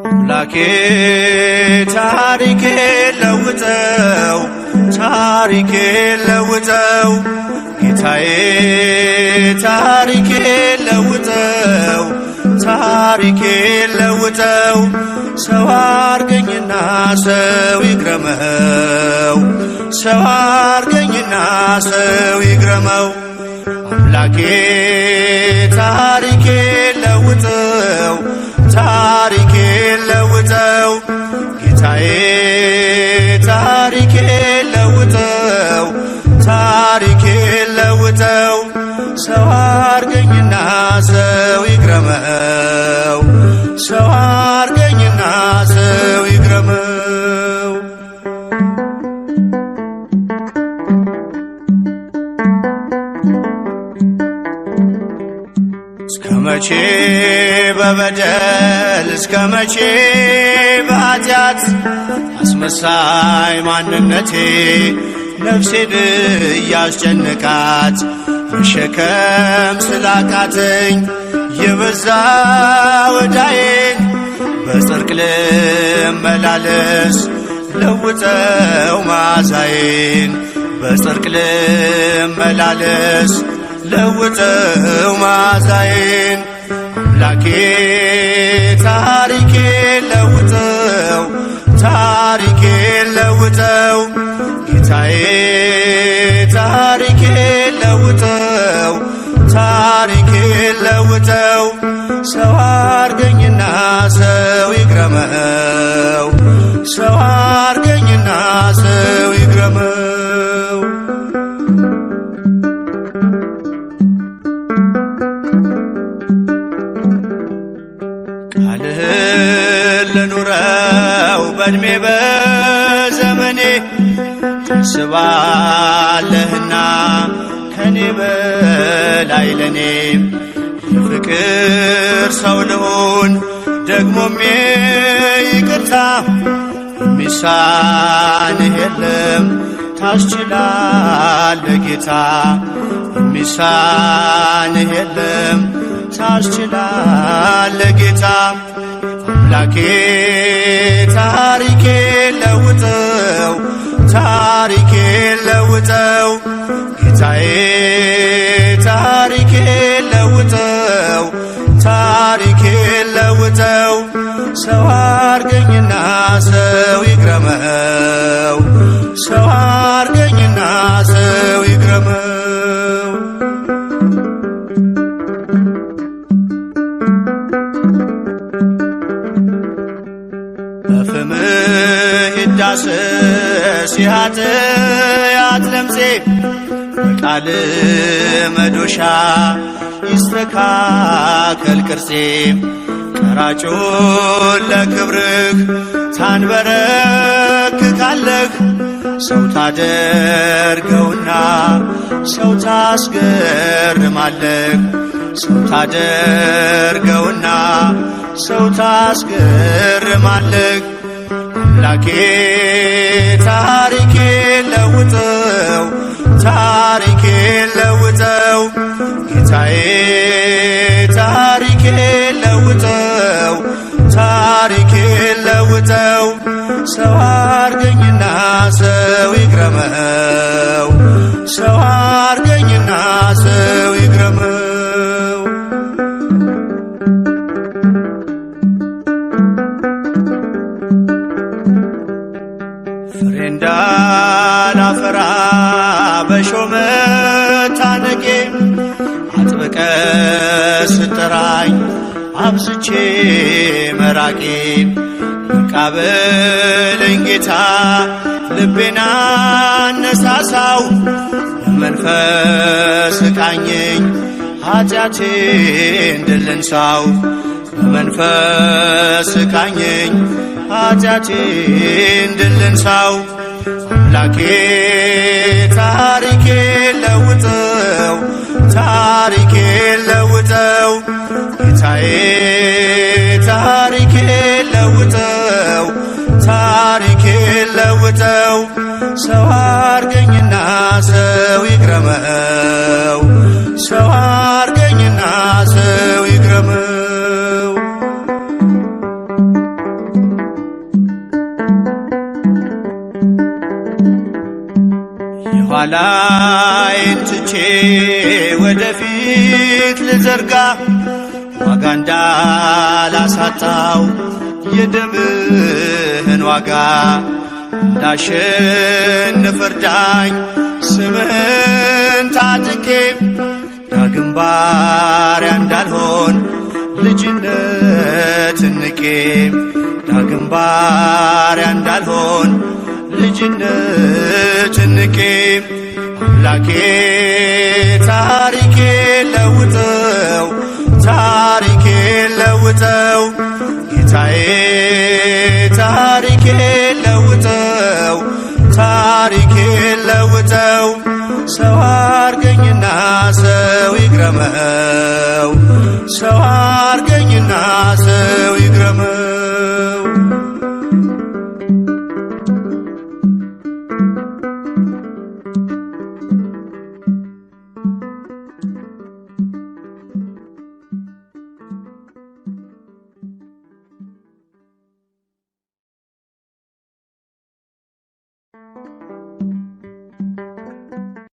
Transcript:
አምላኬ ታሪኬ ለውጠው ታሪኬ ለውጠው ጌታዬ ታሪኬ ለውጠው ታሪኬ ለውጠው ሰው አርገኝና ሰው ይግረመው ሰው አርገኝና ሰው ይግረመው አምላኬ ታሪኬ ለውጠው ታሪኬ ለውጠው ጌታዬ ታሪኬ ለውጠው ታሪኬ ለውጠው ሰው አርገኝና ሰው ይግረመው ሰው አርገኝና ሰው ይግረመው እስከመቼ በበደል እስከመቼ በኃጢአት አስመሳይ ማንነቴ ነፍሴን እያስጨነቃት መሸከም ስላቃተኝ የበዛ ወዳዬን በጽድቅ ልመላለስ ለውጠው መዓዛዬን በጽድቅ ልመላለስ ለውጠው መዓዛዬን አምላኬ ታሪኬ ለውጠው ታሪኬ ለውጠው ጌታዬ ታሪኬ ለውጠው ታሪኬ ለውጠው ሰው አርገኝና ሰው ይግረመው ሰው አርገኝና ሰው ይግረመው ቃልህን ልኑረው በዕድሜ በዘመኔ ታስባለህና ከኔ በላይ ለኔ የፍቅር ሰው ልሁን ደግሞም ይቅርታ የሚሳንህ የለም ታስችላለህ ጌታ የሚሳንህ የለም ታስችላለህ ጌታ አምላኬ ታሪኬ ለውጠው ታሪኬ ለውጠው ጌታዬ ታሪኬ ለውጠው ታሪኬ ለውጠው ሰው አርገኝና ሰው ይግረመው ሰው አርገኝና ሰው ይግረመው በፍምህ ይዳሰስ የኃጢአት ለምፄ በቃል መዶሻ ይስተካከል ቅርጼ ቀራጩን ለክብርህ ታንበረክካለህ ሰው ታደርገውና ሰው ታስገርማለህ ሰው ታደርገውና ሰው ታስገርማለህ አምላኬ ታሪኬ ለውጠው ታሪኬ ለውጠው ጌታዬ ታሪኬ ለውጠው ታሪኬ ለውጠው ሰው አርገኝና ሰው ይግረመው ሰው አርገኝና ሰው ይግረመው ፍሬ እንዳላፈራ በሾህ መታነቄ አጥብቀ ስጠራኝ አብዝቼ መራቄ መቃበለኝ ጌታ ልቤና አነሳሳው በመንፈስ ቃኘኝ ኃጢአቴን ድል ልንሳው በመንፈስ ቃኘኝ ኃጢአቴን ድል ልንሳው አምላኬ ታሪኬ ለውጠው ታሪኬ ለውጠው ጌታዬ ሰው ይግረመው፣ ሰው አርገኝና ሰው ይግረመው። የኋላዬን ትቼ ወደፊት ልዘርጋ፣ ዋጋ እንዳላሳጣው የደምህን ዋጋ እንዳሸንፍ እርዳኝ ስምህን ታጥቄ፣ ዳግም ባሪያ እንዳልሆን ልጅነትን ንቄ፣ ዳግም ባሪያ እንዳልሆን ልጅነትን ንቄ። አምላኬ ታሪኬ ለውጠው፣ ታሪኬ ለውጠው፣ ጌታዬ ታሪኬ ለውጠው፣ ታሪኬ ለውጠው። ሰው አርገኝና ሰው ይግረመው፣ ሰው አርገኝና ሰው ይግረመው።